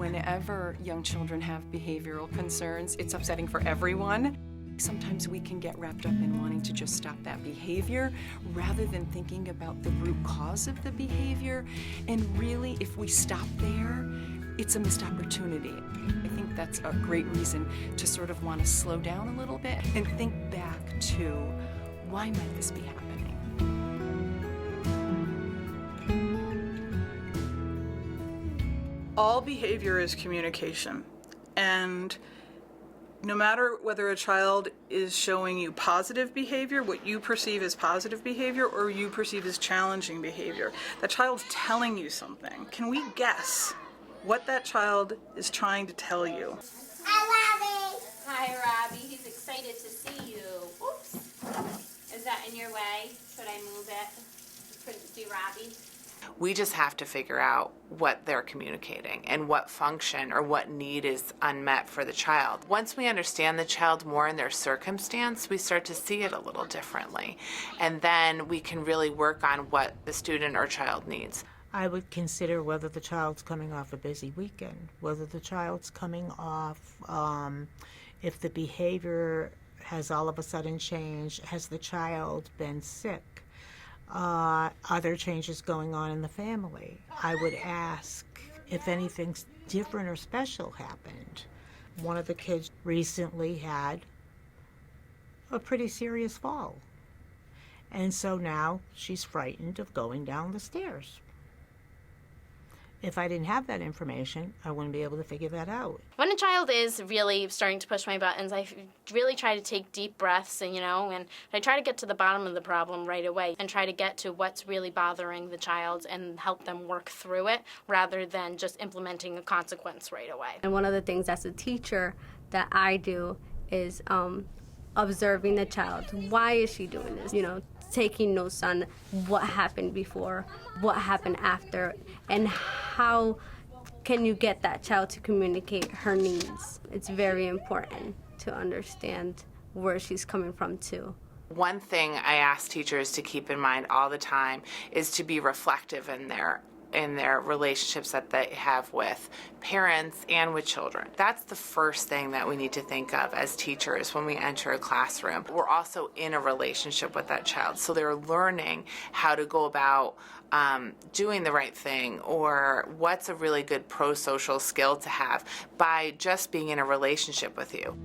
whenever young children have behavioral concerns, it's upsetting for everyone. Sometimes we can get wrapped up in wanting to just stop that behavior rather than thinking about the root cause of the behavior. And really, if we stop there, it's a missed opportunity. I think that's a great reason to sort of want to slow down a little bit and think back to why might this be happening? All behavior is communication, and no matter whether a child is showing you positive behavior, what you perceive as positive behavior, or you perceive as challenging behavior, that child's telling you something. Can we guess what that child is trying to tell you? Hi, Robbie. Hi, Robbie. He's excited to see you. Oops. Is that in your way? Should I move it? Couldn't see Robbie. We just have to figure out what they're communicating and what function or what need is unmet for the child. Once we understand the child more in their circumstance, we start to see it a little differently. And then we can really work on what the student or child needs. I would consider whether the child's coming off a busy weekend, whether the child's coming off, if the behavior has all of a sudden changed, has the child been sick? Are there changes going on in the family? I would ask if anything different or special happened. One of the kids recently had a pretty serious fall. And so now she's frightened of going down the stairs. If I didn't have that information, I wouldn't be able to figure that out. When a child is really starting to push my buttons, I really try to take deep breaths and I try to get to the bottom of the problem right away and try to get to what's really bothering the child and help them work through it rather than just implementing a consequence right away. And one of the things as a teacher that I do is observing the child. Why is she doing this? Taking notes on what happened before, what happened after, and how can you get that child to communicate her needs. It's very important to understand where she's coming from too. One thing I ask teachers to keep in mind all the time is to be reflective in their relationships that they have with parents and with children. That's the first thing that we need to think of as teachers when we enter a classroom. We're also in a relationship with that child, so they're learning how to go about doing the right thing or what's a really good pro-social skill to have by just being in a relationship with you.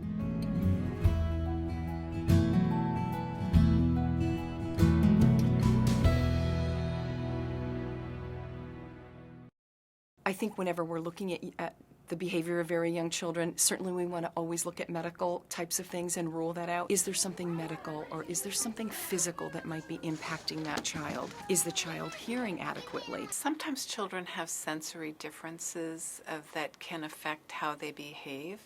I think whenever we're looking at the behavior of very young children, certainly we want to always look at medical types of things and rule that out. Is there something medical or is there something physical that might be impacting that child? Is the child hearing adequately? Sometimes children have sensory differences that can affect how they behave,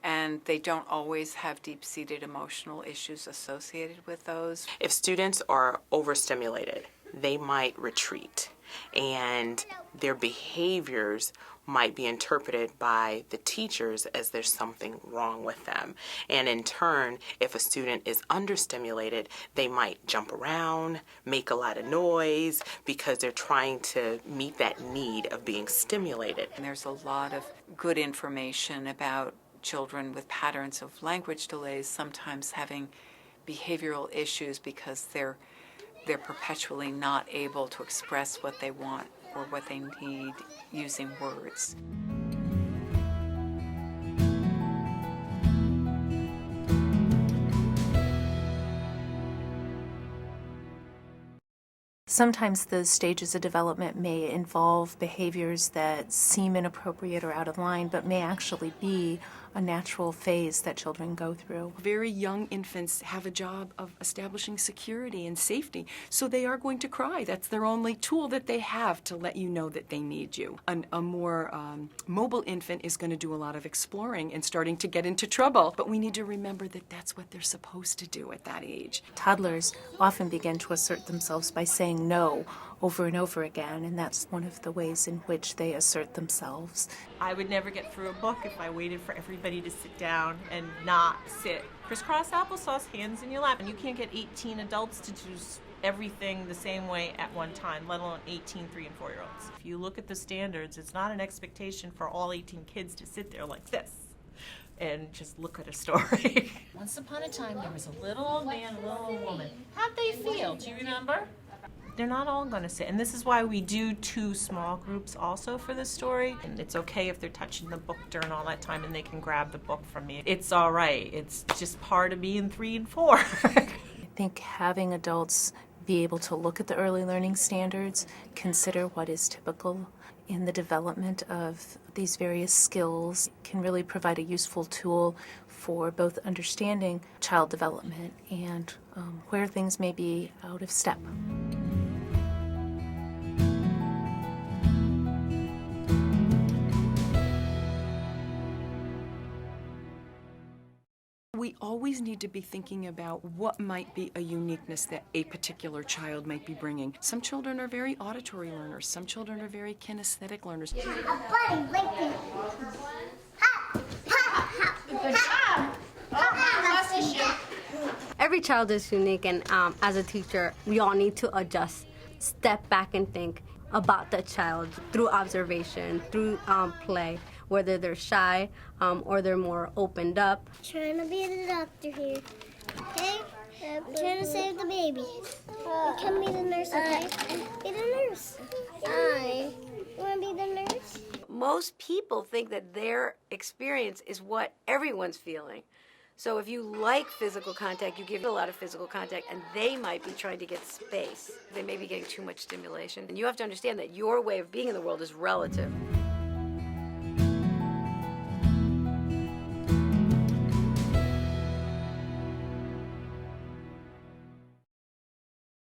and they don't always have deep-seated emotional issues associated with those. If students are overstimulated, they might retreat, and their behaviors might be interpreted by the teachers as there's something wrong with them. And in turn, if a student is understimulated, they might jump around, make a lot of noise because they're trying to meet that need of being stimulated. And there's a lot of good information about children with patterns of language delays sometimes having behavioral issues because they're perpetually not able to express what they want or what they need using words. Sometimes the stages of development may involve behaviors that seem inappropriate or out of line, but may actually be a natural phase that children go through. Very young infants have a job of establishing security and safety, so they are going to cry. That's their only tool that they have to let you know that they need you. A more mobile infant is going to do a lot of exploring and starting to get into trouble, but we need to remember that that's what they're supposed to do at that age. Toddlers often begin to assert themselves by saying no over and over again, and that's one of the ways in which they assert themselves. I would never get through a book if I waited for everybody to sit down and not sit. Crisscross applesauce, hands in your lap. And you can't get 18 adults to just everything the same way at one time, let alone 18 3- and 4-year-olds. If you look at the standards, it's not an expectation for all 18 kids to sit there like this and just look at a story. Once upon a time, there was a little old man, a little old woman. How'd they feel? Do you remember? They're not all going to sit, and this is why we do 2 small groups also for this story. And it's okay if they're touching the book during all that time and they can grab the book from me. It's all right. It's just part of being 3 and 4. I think having adults be able to look at the early learning standards, consider what is typical in the development of these various skills, can really provide a useful tool for both understanding child development and where things may be out of step. We always need to be thinking about what might be a uniqueness that a particular child might be bringing. Some children are very auditory learners. Some children are very kinesthetic learners. Good job. Every child is unique, and as a teacher, we all need to adjust, step back and think about the child through observation, through play, whether they're shy or they're more opened up. Trying to be the doctor here, okay? I'm trying to save the baby. You can be the nurse, okay? Be the nurse. You want to be the nurse? Most people think that their experience is what everyone's feeling. So if you like physical contact, you give a lot of physical contact, and they might be trying to get space. They may be getting too much stimulation. And you have to understand that your way of being in the world is relative.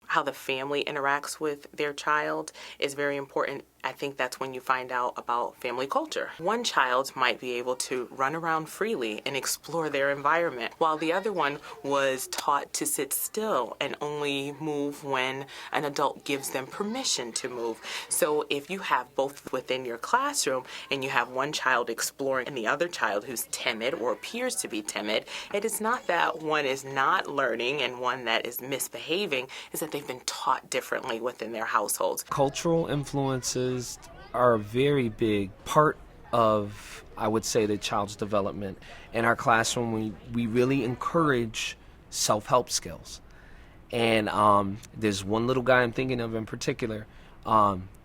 How the family interacts with their child is very important. I think that's when you find out about family culture. One child might be able to run around freely and explore their environment, while the other one was taught to sit still and only move when an adult gives them permission to move. So if you have both within your classroom and you have one child exploring and the other child who's timid or appears to be timid, it is not that one is not learning and one that is misbehaving, is that they've been taught differently within their households. Cultural influences are a very big part of, I would say, the child's development. In our classroom, we really encourage self-help skills. And there's one little guy I'm thinking of in particular.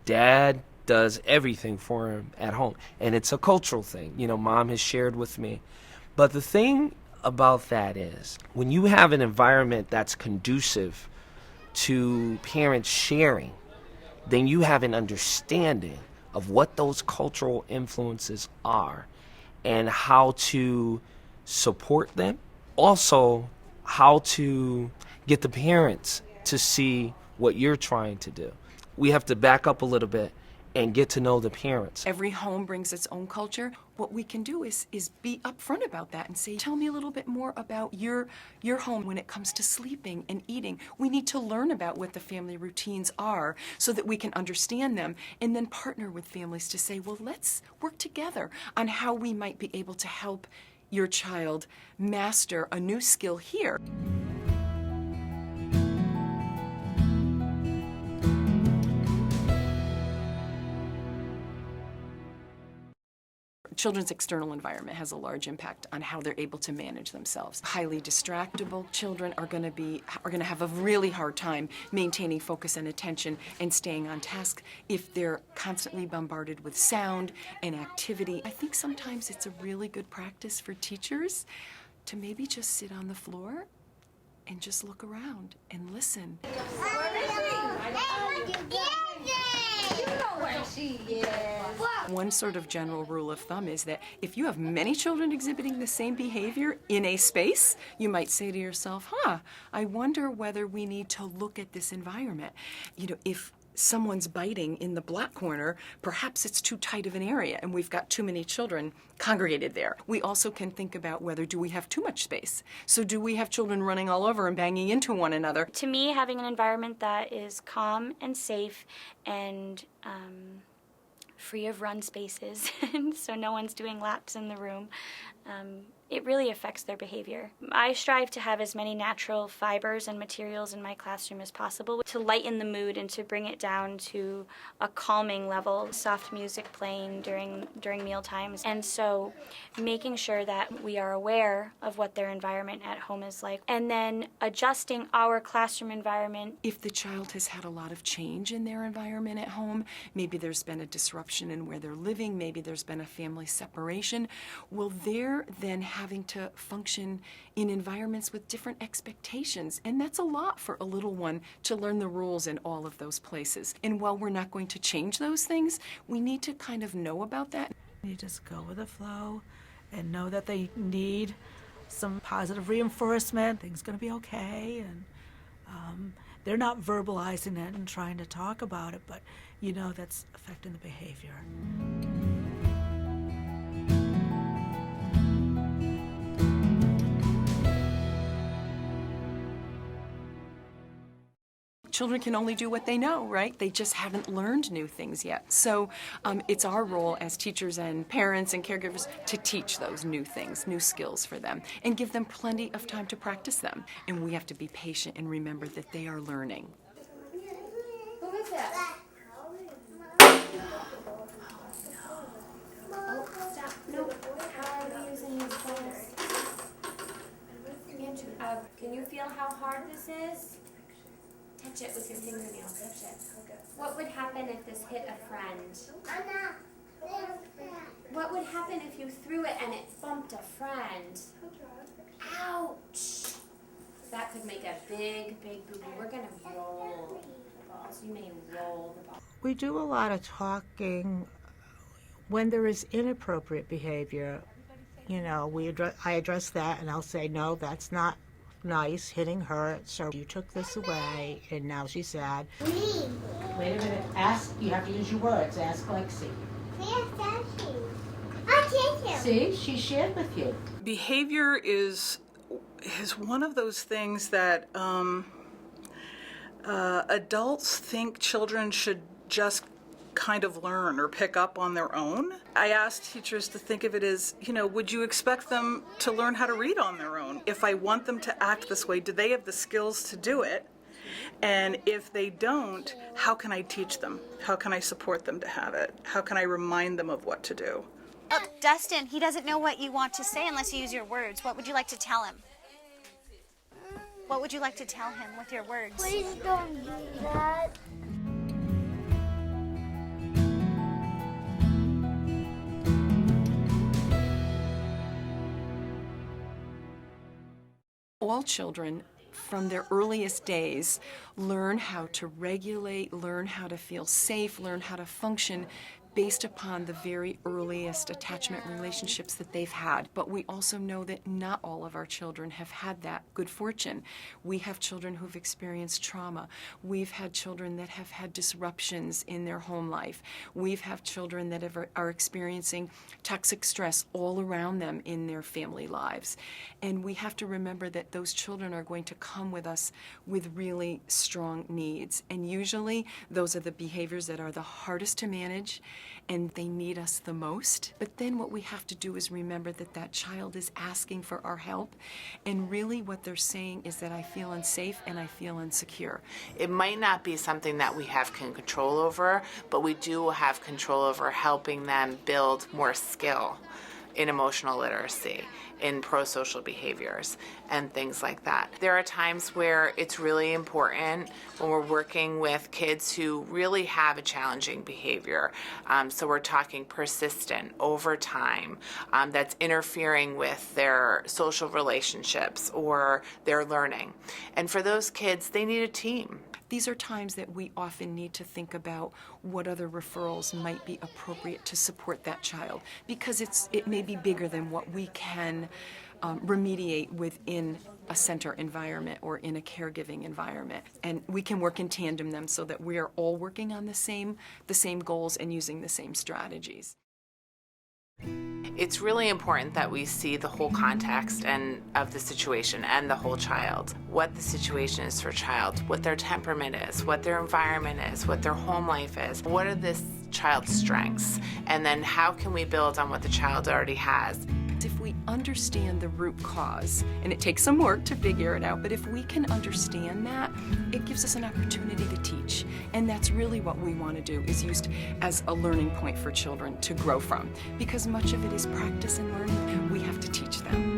Dad does everything for him at home. And it's a cultural thing. You know, Mom has shared with me. But the thing about that is, when you have an environment that's conducive to parents sharing, then you have an understanding of what those cultural influences are and how to support them. Also, how to get the parents to see what you're trying to do. We have to back up a little bit and get to know the parents. Every home brings its own culture. What we can do is be upfront about that and say, tell me a little bit more about your home when it comes to sleeping and eating. We need to learn about what the family routines are so that we can understand them, and then partner with families to say, well, let's work together on how we might be able to help your child master a new skill here. Children's external environment has a large impact on how they're able to manage themselves. Highly distractible children are going to have a really hard time maintaining focus and attention and staying on task if they're constantly bombarded with sound and activity. I think sometimes it's a really good practice for teachers to maybe just sit on the floor and just look around and listen. One sort of general rule of thumb is that if you have many children exhibiting the same behavior in a space, you might say to yourself, I wonder whether we need to look at this environment. You know, if someone's biting in the black corner, perhaps it's too tight of an area and we've got too many children congregated there. We also can think about whether do we have too much space. So do we have children running all over and banging into one another? To me, having an environment that is calm and safe and free of run spaces, so no one's doing laps in the room, it really affects their behavior. I strive to have as many natural fibers and materials in my classroom as possible to lighten the mood and to bring it down to a calming level. Soft music playing during meal times. And so making sure that we are aware of what their environment at home is like, and then adjusting our classroom environment. If the child has had a lot of change in their environment at home, maybe there's been a disruption in where they're living, maybe there's been a family separation, well, they're then having to function in environments with different expectations. And that's a lot for a little one to learn the rules in all of those places. And while we're not going to change those things, we need to kind of know about that. You just go with the flow and know that they need some positive reinforcement. Things going to be okay. And they're not verbalizing it and trying to talk about it, but you know that's affecting the behavior. Children can only do what they know, right? They just haven't learned new things yet. So it's our role as teachers and parents and caregivers to teach those new things, new skills for them, and give them plenty of time to practice them. And we have to be patient and remember that they are learning. Who is that? Oh, stop. No. How are we using these phones? Andrew, can you feel how hard this is? Touch it with your fingernail. Touch it. What would happen if this hit a friend? What would happen if you threw it and it bumped a friend? Ouch! That could make a big, big boo-boo. We're going to roll the balls. You may roll the balls. We do a lot of talking when there is inappropriate behavior. You know, I address that and I'll say, no, that's not nice, hitting her, so you took this away, and now she's sad. Wait a minute, ask, you have to use your words, ask Lexi. See, she shared with you. Behavior is one of those things that adults think children should just kind of learn or pick up on their own. I asked teachers to think of it as, would you expect them to learn how to read on their own? If I want them to act this way, do they have the skills to do it? And if they don't, how can I teach them? How can I support them to have it? How can I remind them of what to do? Oh, Dustin, he doesn't know what you want to say unless you use your words. What would you like to tell him? What would you like to tell him with your words? Please don't do that. All children, from their earliest days, learn how to regulate, learn how to feel safe, learn how to function based upon the very earliest attachment relationships that they've had. But we also know that not all of our children have had that good fortune. We have children who've experienced trauma. We've had children that have had disruptions in their home life. We've had children that are experiencing toxic stress all around them in their family lives. And we have to remember that those children are going to come with us with really strong needs. And usually those are the behaviors that are the hardest to manage, and they need us the most. But then what we have to do is remember that that child is asking for our help, and really what they're saying is that I feel unsafe and I feel insecure. It might not be something that we have control over, but we do have control over helping them build more skill in emotional literacy, in pro-social behaviors, and things like that. There are times where it's really important when we're working with kids who really have a challenging behavior. So we're talking persistent, over time, that's interfering with their social relationships or their learning. And for those kids, they need a team. These are times that we often need to think about what other referrals might be appropriate to support that child, because it may be bigger than what we can remediate within a center environment or in a caregiving environment. And we can work in tandem them so that we are all working on the same goals and using the same strategies. It's really important that we see the whole context and of the situation and the whole child. What the situation is for a child, what their temperament is, what their environment is, what their home life is, what are this child's strengths, and then how can we build on what the child already has. If we understand the root cause, and it takes some work to figure it out, but if we can understand that, it gives us an opportunity to teach. And that's really what we want to do, is used as a learning point for children to grow from. Because much of it is practice and learning, we have to teach them.